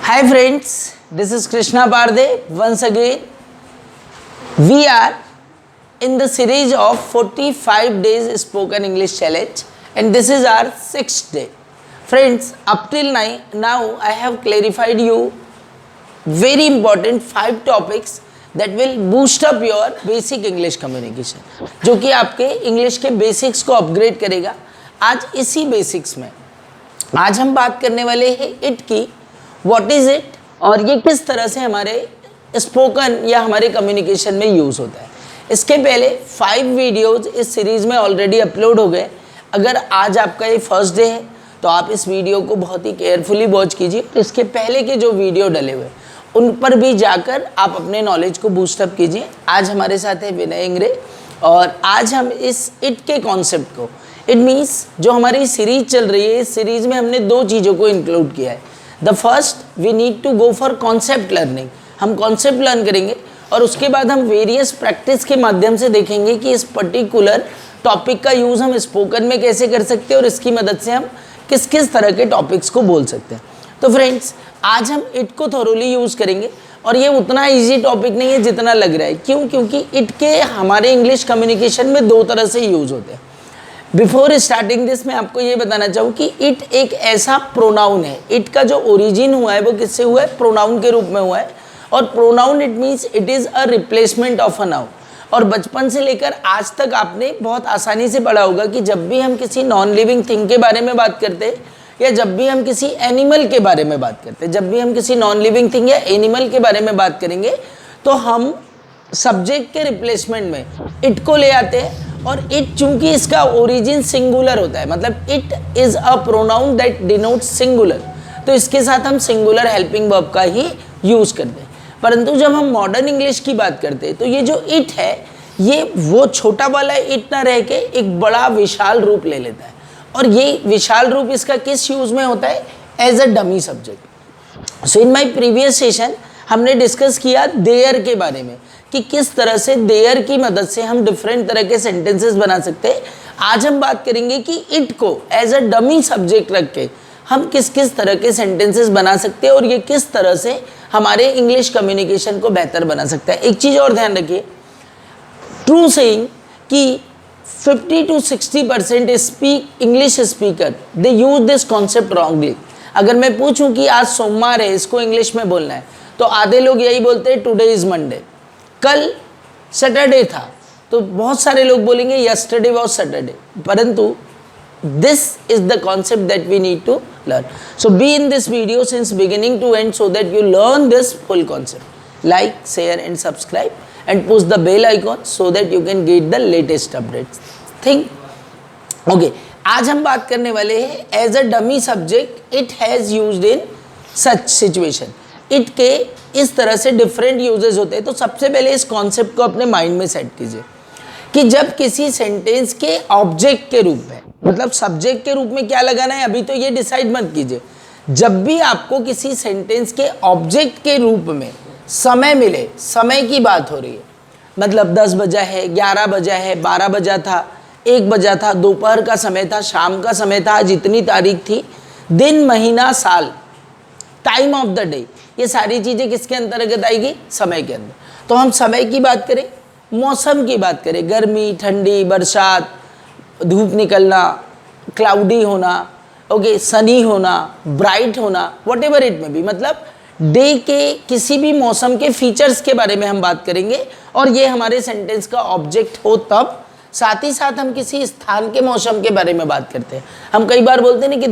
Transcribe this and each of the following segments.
Hi friends, this is Krishna Parde. Once again, we are in the series of 45 days spoken English challenge and this is our 6th day. Friends, up till now I have clarified you very important 5 topics that will boost up your basic English communication, जो कि आपके English के basics को upgrade करेगा. आज इसी basics में आज हम बात करने वाले हैं इट की व्हाट इज इट और ये किस तरह से हमारे स्पोकन या हमारे कम्युनिकेशन में यूज़ होता है. इसके पहले 5 वीडियोज़ इस सीरीज़ में ऑलरेडी अपलोड हो गए. अगर आज आपका ये फर्स्ट डे है तो आप इस वीडियो को बहुत ही केयरफुली वॉच कीजिए. इसके पहले के जो वीडियो डले हुए उन पर भी जाकर आप अपने नॉलेज को बूस्टअप कीजिए. आज हमारे साथ है विनय इंगरे और आज हम इस इट के कॉन्सेप्ट को, इट मीन्स जो हमारी सीरीज चल रही है, इस सीरीज में हमने 2 चीज़ों को इंक्लूड किया है. The first, we need to go for concept learning. हम कॉन्सेप्ट लर्न करेंगे और उसके बाद हम वेरियस प्रैक्टिस के माध्यम से देखेंगे कि इस पर्टिकुलर टॉपिक का यूज़ हम स्पोकन में कैसे कर सकते हैं और इसकी मदद से हम किस किस तरह के टॉपिक्स को बोल सकते हैं. तो फ्रेंड्स, आज हम इट को थोरोली यूज़ करेंगे और ये उतना ईजी टॉपिक नहीं है जितना लग रहा है. क्यों? क्योंकि इट के हमारे इंग्लिश कम्युनिकेशन में 2 तरह से यूज़ होते हैं. बिफोर स्टार्टिंग दिस मैं आपको ये बताना चाहूँ कि इट एक ऐसा प्रोनाउन है. इट का जो ओरिजिन हुआ है वो किससे हुआ है? प्रोनाउन के रूप में हुआ है. और pronoun it means it is a replacement of a noun. और बचपन से लेकर आज तक आपने बहुत आसानी से पढ़ा होगा कि जब भी हम किसी नॉन लिविंग थिंग के बारे में बात करते हैं या जब भी हम किसी एनिमल के बारे में बात करते हैं, जब भी हम किसी नॉन लिविंग थिंग या एनिमल के बारे में बात करेंगे तो हम सब्जेक्ट के रिप्लेसमेंट में इट को ले आते हैं. और इट चूंकि इसका ओरिजिन सिंगुलर होता है, मतलब it is a pronoun that denotes singular, तो इसके साथ हम सिंगुलर हेल्पिंग वर्ब का ही यूज़ करते हैं. परंतु जब हम मॉडर्न इंग्लिश की बात करते हैं तो ये जो इट है ये वो छोटा वाला इट ना रह के एक बड़ा विशाल रूप ले लेता है. और ये विशाल रूप इसका किस यूज़ में होता है? As a dummy subject. So in my previous session हमने डिस्कस किया देयर के बारे में कि किस तरह से देयर की मदद से हम डिफरेंट तरह के सेंटेंसेस बना सकते हैं. आज हम बात करेंगे कि इट को एज अ डमी सब्जेक्ट रख के हम किस किस तरह के सेंटेंसेस बना सकते हैं और ये किस तरह से हमारे इंग्लिश कम्युनिकेशन को बेहतर बना सकता है. एक चीज़ और ध्यान रखिए, ट्रू सेइंग कि 50 to 60% English speaker they use this concept wrongly. अगर मैं पूछूं कि आज सोमवार है, इसको इंग्लिश में बोलना है, तो आधे लोग यही बोलते हैं टुडे इज़ मंडे. कल सैटरडे था तो बहुत सारे लोग बोलेंगे यस्टरडे वॉज सैटरडे. परंतु this is the concept that we need to learn. So be in this video since beginning to end so that you learn this full concept. Like, share and subscribe and push the bell icon so that you can get the latest updates. Think okay, आज हम बात करने वाले हैं as a dummy subject it has used in such situation. It के इस तरह से डिफरेंट यूजेस होते हैं. तो सबसे पहले इस कॉन्सेप्ट को अपने माइंड में सेट कीजिए कि जब किसी सेंटेंस के ऑब्जेक्ट के रूप में, मतलब सब्जेक्ट के रूप में क्या लगाना है अभी तो ये डिसाइड मत कीजिए. जब भी आपको किसी सेंटेंस के ऑब्जेक्ट के रूप में समय मिले, समय की बात हो रही है, मतलब 10 बजा है, 11 बजा है, 12 बजा था, 1 बजा था, दोपहर का समय था, शाम का समय था, आज इतनी तारीख थी, दिन, महीना, साल, टाइम ऑफ द डे, ये सारी चीज़ें किसके अंतर्गत आएगी? समय के अंदर. तो हम समय की बात करें, मौसम की बात करें, गर्मी, ठंडी, बरसात, धूप निकलना, क्लाउडी होना, ओके, सनी होना, ब्राइट होना, वट एवर इट में भी, मतलब डे के किसी भी मौसम के फीचर्स के बारे में हम बात करेंगे और ये हमारे सेंटेंस का ऑब्जेक्ट हो तब. साथ ही साथ हम किसी स्थान के मौसम के बारे में बात करते हैं. हम कई बार बोलते हैं ना कि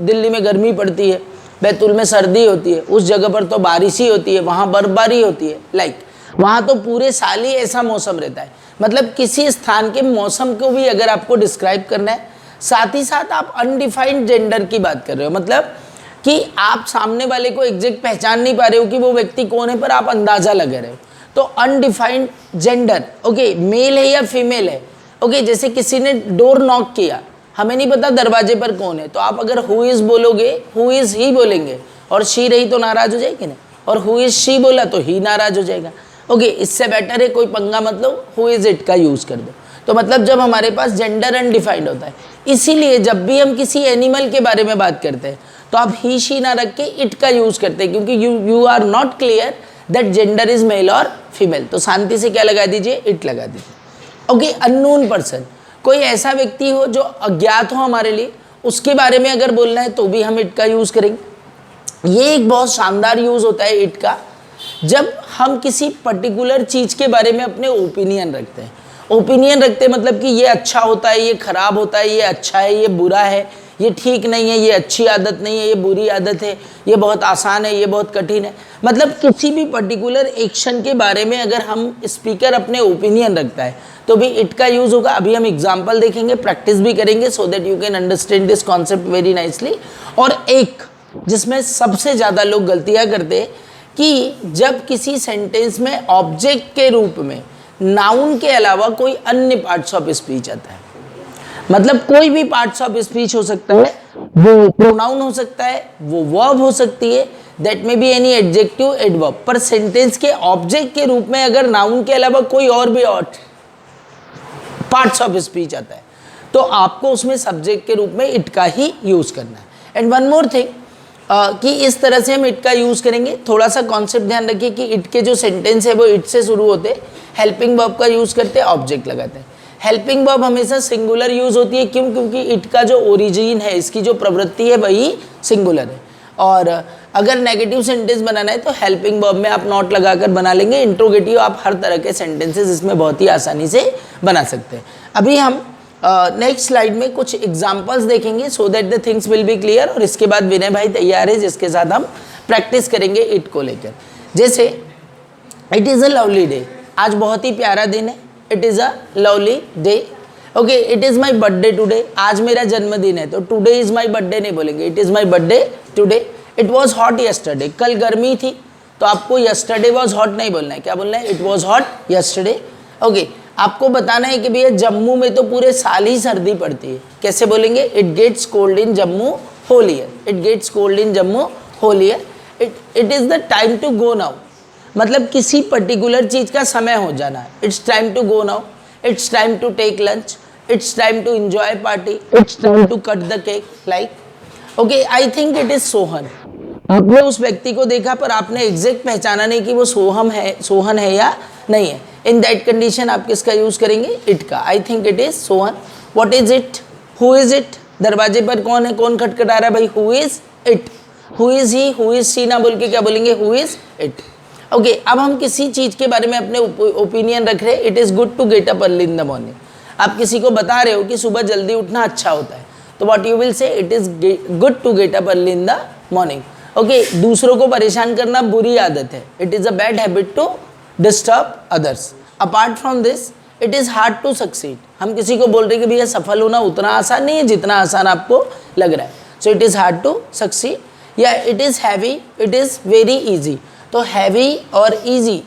दिल्ली में गर्मी पड़ती है, बैतूल में सर्दी होती है, उस जगह पर तो बारिश ही होती है, वहाँ बर्फबारी होती है, वहाँ तो पूरे साल ही ऐसा मौसम रहता है. मतलब किसी स्थान के मौसम को भी अगर आपको डिस्क्राइब करना है, साथ ही साथ आप अनडिफाइंड जेंडर की बात कर रहे हो, मतलब कि आप सामने वाले को एग्जैक्ट पहचान नहीं पा रहे हो कि वो व्यक्ति कौन है, पर आप अंदाज़ा लगा रहे हो. तो अनडिफाइंड जेंडर, ओके, मेल है या फीमेल है, ओके. जैसे किसी ने डोर नॉक किया, हमें नहीं पता दरवाजे पर कौन है, तो आप अगर हु इज़ बोलोगे, हु इज़ ही बोलेंगे, और शी रही तो नाराज़ हो जाएगी ना, और हु इज़ शी बोला तो ही नाराज़ हो जाएगा. ओके, इससे बेटर है कोई पंगा मतलब हु इज़ इट का यूज़ कर दो. तो मतलब जब हमारे पास जेंडर अनडिफाइंड होता है, इसीलिए जब भी हम किसी एनिमल के बारे में बात करते हैं तो आप ही शी ना रख के इट का यूज करते हैं, क्योंकि you are not clear that gender is male और फीमेल। तो शांति से क्या लगा दीजिए, इट लगा दीजिए। ओके, अननोन पर्सन, कोई ऐसा व्यक्ति हो जो अज्ञात हो हमारे लिए, उसके बारे में अगर बोलना है तो भी हम इट का यूज करेंगे। ये एक बहुत शानदार यूज होता है इट का, जब हम किसी पर्टिकुलर चीज के बारे में अपने ओपिनियन रखते हैं। ओपिनियन रखते हैं मतलब कि ये अच्छा होता है, ये खराब होता है, ये अच्छा है, ये बुरा है, ये ठीक नहीं है, ये अच्छी आदत नहीं है, ये बुरी आदत है, ये बहुत आसान है, ये बहुत कठिन है। मतलब किसी भी पर्टिकुलर एक्शन के बारे में अगर हम स्पीकर अपने ओपिनियन रखता है तो भी इट का यूज होगा। अभी हम एग्जांपल देखेंगे, प्रैक्टिस भी करेंगे, सो that you can understand this concept very nicely. और एक जिसमें सबसे ज़्यादा लोग गलतियाँ करते हैं कि जब किसी सेंटेंस में ऑब्जेक्ट के रूप में नाउन के अलावा कोई अन्य पार्ट्स ऑफ स्पीच आता है। मतलब कोई भी पार्ट्स ऑफ स्पीच हो सकता है, वो प्रोनाउन हो सकता है, वो वर्ब हो सकती है, दैट में बी एनी एडजेक्टिव एडवर्ब, पर सेंटेंस के ऑब्जेक्ट के रूप में अगर नाउन के अलावा कोई और भी पार्ट्स ऑफ स्पीच आता है तो आपको उसमें सब्जेक्ट के रूप में इट का ही यूज करना है। एंड वन मोर थिंग कि इस तरह से हम इट का यूज करेंगे। थोड़ा सा कॉन्सेप्ट ध्यान रखिए कि इट के जो सेंटेंस है वो इट से शुरू होते हैं, हेल्पिंग वर्ब का यूज करते हैं, ऑब्जेक्ट लगाते हैं। हेल्पिंग वर्ब हमेशा सिंगुलर यूज होती है, क्यों? क्योंकि इट का जो ओरिजिन है, इसकी जो प्रवृत्ति है वही सिंगुलर है। और अगर नेगेटिव सेंटेंस बनाना है तो हेल्पिंग वर्ब में आप नॉट लगाकर बना लेंगे। इंट्रोगेटिव आप हर तरह के सेंटेंसेस इसमें बहुत ही आसानी से बना सकते हैं। अभी हम नेक्स्ट स्लाइड में कुछ एग्जांपल्स देखेंगे, so that the things will be clear. और इसके बाद विनय भाई तैयार है जिसके साथ हम प्रैक्टिस करेंगे इट को लेकर। जैसे it is a lovely day, आज बहुत ही प्यारा दिन है। It is a lovely day. Okay, it is my birthday today, आज मेरा जन्मदिन है, तो टुडे इज़ माई बर्थडे नहीं बोलेंगे, it is my birthday today. It was hot yesterday, कल गर्मी थी, तो आपको यस्टरडे वॉज हॉट नहीं बोलना है, क्या बोलना है? It was hot yesterday. Okay, आपको बताना है कि भैया जम्मू में तो पूरे साल ही सर्दी पड़ती है, कैसे बोलेंगे? It gets cold in Jammu whole year, it gets cold in Jammu whole year. It is the time to go now, मतलब किसी पर्टिकुलर चीज़ का समय हो जाना है। It's time to go now, it's time to take lunch, it's time to enjoy party, it's time to cut the cake, like. Okay, I think it is Sohan. आपने उस व्यक्ति को देखा पर आपने एग्जैक्ट पहचाना नहीं कि वो सोहन है या नहीं है। इन दैट कंडीशन आप किसका यूज करेंगे? इट का। आई think it is Sohan. What is it? Who is it? दरवाजे पर कौन है, कौन खटखटा रहा है भाई? Who is it? Who is he, who is she ना बोल के क्या बोलेंगे? Who is it. ओके, अब हम किसी चीज़ के बारे में अपने ओपिनियन रख रहे हैं। It is good to get up early in the morning. आप किसी को बता रहे हो कि सुबह जल्दी उठना अच्छा होता है, तो what you will say? It is good to get up early in the morning. Okay, दूसरों को परेशान करना बुरी आदत है, it is a bad habit to disturb others. Apart from this, it is hard to succeed. हम किसी को बोल रहे हैं कि भैया सफल होना उतना आसान नहीं है जितना आसान आपको लग रहा है, so it is hard to succeed. या it is heavy, it is very easy. तो हैवी और इजी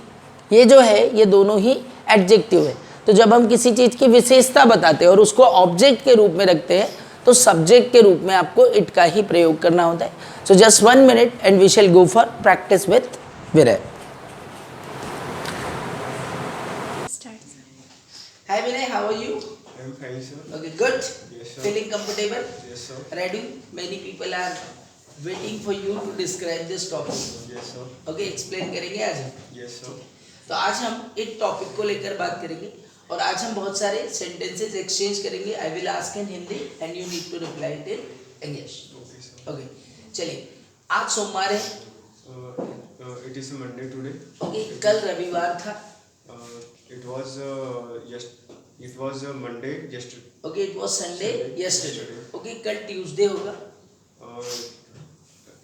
ये जो है ये दोनों ही एडजेक्टिव है। तो जब हम किसी चीज़ की विशेषता बताते हैं और उसको ऑब्जेक्ट के रूप में रखते हैं तो सब्जेक्ट के रूप में आपको इट का ही प्रयोग करना होता है। So just 1 minute and we shall go for practice with Vinay. Hi Vinay, how are you? I'm fine, sir. Okay, good. Yes, sir. Feeling comfortable? Yes, sir. Ready? Many people are waiting for you to describe this topic. Yes, sir. Okay, explain करेंगे आज हम। Yes, sir. तो आज हम एक topic को लेकर बात करेंगे और आज हम बहुत सारे सेंटेंसेस एक्सचेंज करेंगे। I will ask in Hindi and you need to reply it in English. Okay, sir. Okay, चलिए। आज सोमवार है। It is Monday today. Okay, कल रविवार था। It was Monday yesterday. Okay, it was Sunday yesterday. Yesterday. Okay, कल Tuesday होगा।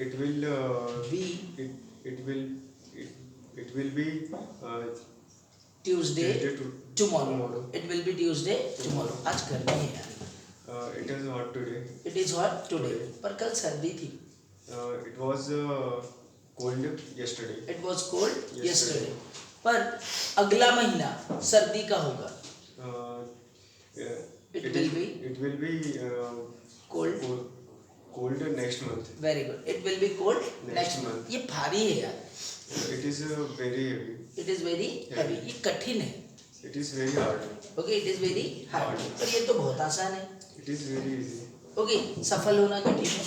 It will be it will be Tuesday Tuesday tomorrow. tomorrow. It will be Tuesday tomorrow. आज गर्मी है यार। It is hot today. It is hot today, पर कल सर्दी थी। It was cold yesterday. It was cold Yesterday. Yesterday, पर अगला महीना सर्दी का होगा। It will be cold. cold next month. Very good, it will B cold Next next month. Month. ये भारी है यार, It is very heavy. It is very heavy. ये कठिन है। It is very hard. Okay, it is very hard, पर ये तो बहुत आसान है। It is very easy. Okay, सफल होना कठिन है।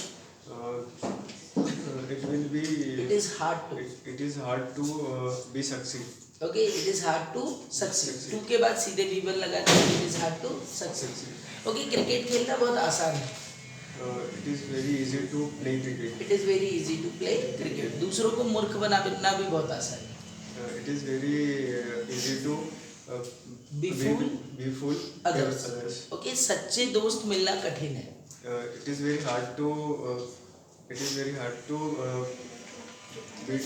be. It is hard to. It is hard to be succeed. Okay, it is hard to succeed. To के बाद सीधे V1 लगाते हैं. It is hard to succeed. Okay, cricket खेलना बहुत आसान है. It is very easy to play cricket. It is very easy to play cricket. दूसरों को मूर्ख बनाना भी बहुत आसान है. It is very easy to Be fool others. Okay, सच्चे दोस्त मिलना कठिन है. It is very hard to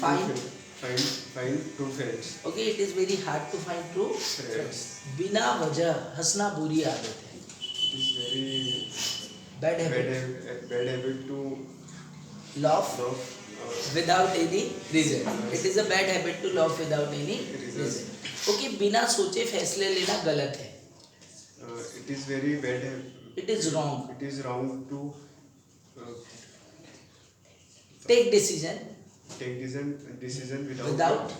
find true friends. Okay, it is very hard to find true friends. बिना वजह हंसना बुरी आदत है. It is very Bad habit. bad habit to Laugh laugh without any reason. It is a bad habit to laugh without any reason. Okay, बिना सोचे फैसले लेना गलत है. It is very bad. It is wrong. It is wrong to Take decision take decision without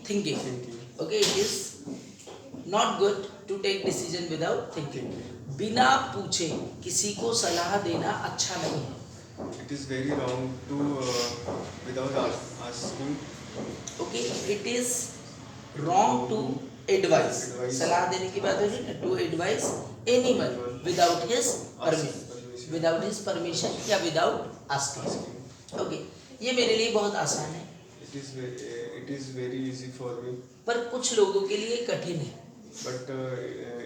thinking. thinking. Okay, it is not good to take decision without thinking. बिना पूछे किसी को सलाह देना अच्छा नहीं है. It is very wrong to without asking. Okay, it is wrong to advise. Advise. सलाह देने की बात हो रही है ना. To advise anyone without his permission या without asking. Okay, ये मेरे लिए बहुत आसान है. It is very easy for me. पर कुछ लोगों के लिए कठिन है. But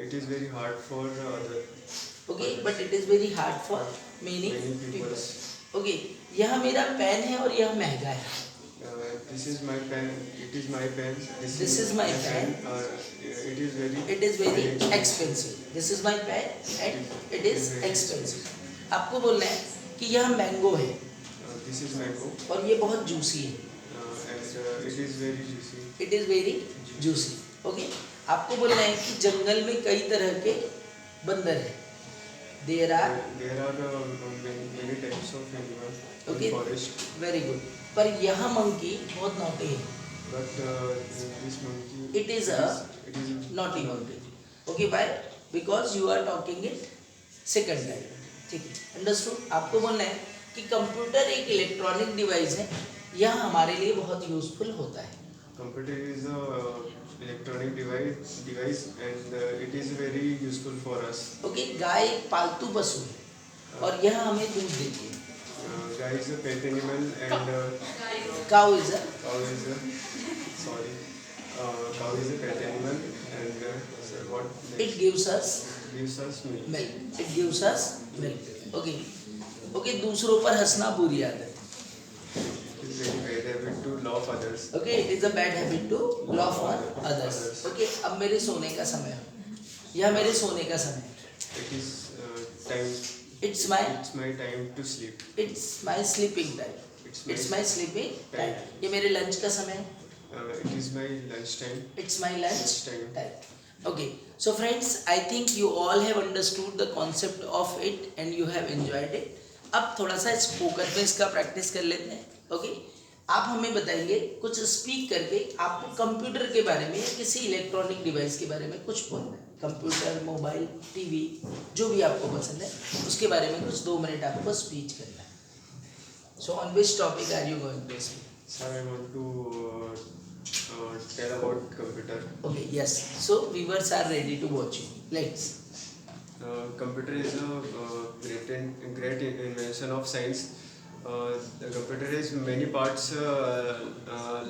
it is very hard for other. Okay, but it is very hard for many people. Okay, यह मेरा पेन है और यह महंगा है. This is my pen. It is my pen. This is my pen. It is very expensive. This is my pen and it is expensive. आपको बोलना है कि यह मैंगो है. This is mango. और ये बहुत जूसी है. And it is very juicy. It is very juicy. Okay, आपको बोलना है कि जंगल में कई तरह के बंदर हैं. There are many types of animals Okay. in forest. Very good. पर यह मंकी बहुत नॉटी है. But this monkey. It is naughty monkey. Okay, why? Because you are talking it second time. ठीक है. Understood? आपको बोलना है कि कंप्यूटर एक इलेक्ट्रॉनिक डिवाइस है. यह हमारे लिए बहुत यूजफुल होता है. Computer is a electronic device and it is very useful for us. Okay, गाय एक पालतू पशु है और यह हमें दूध देती है. Guy is a pet animal and Cow is a cow is a pet animal and what next? it gives us Gives us milk. milk. It gives us milk. Okay. Okay, दूसरों पर हंसना बुरी आदत है. It is very bad habit to laugh others. Okay, it is a bad habit to laugh on others. Okay, अब मेरे सोने का समय है. यह मेरे सोने का समय है. It is time. It's my time to sleep. It's my sleeping time. It's my sleeping time. ये मेरे लंच का समय है. It is my lunch time. It's my lunch time. time. Okay, so friends, I think you all have understood the concept of it and you have enjoyed it. अब थोड़ा सा spoken में इसका प्रैक्टिस कर लेते हैं. ओके, आप हमें बताइए कुछ स्पीक करके आपको कंप्यूटर के बारे में या किसी इलेक्ट्रॉनिक डिवाइस के बारे में कुछ बोलना है. कंप्यूटर, मोबाइल, टीवी, जो भी आपको पसंद है उसके बारे में कुछ 2 मिनट आपको स्पीच करना है. So on which topic are you going to speak? Sir, I want to tell about computer. Okay, yes. So viewers are ready to watch you. Let's. Computer is a great invention of science. The computer has many parts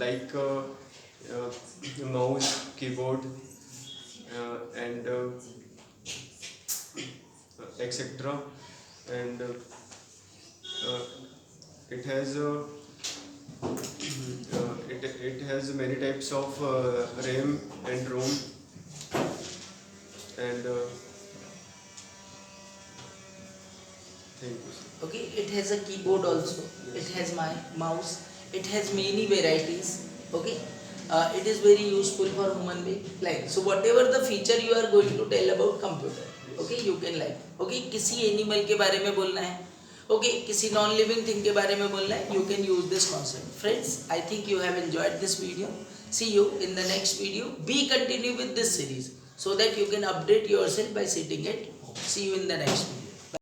like mouse, keyboard, and etc. And it has it has many types of RAM and ROM and thank you. Okay, it has a keyboard also. It has my mouse. It has many varieties. Okay, it is very useful for human being. Like so, whatever the feature you are going to tell about computer. Okay, you can like. Okay, किसी animal के बारे में बोलना है. Okay, किसी non-living thing के बारे में बोलना है. You can use this concept. Friends, I think you have enjoyed this video. See you in the next video. Be continue with this series so that you can update yourself by sitting at home. See you in the next video.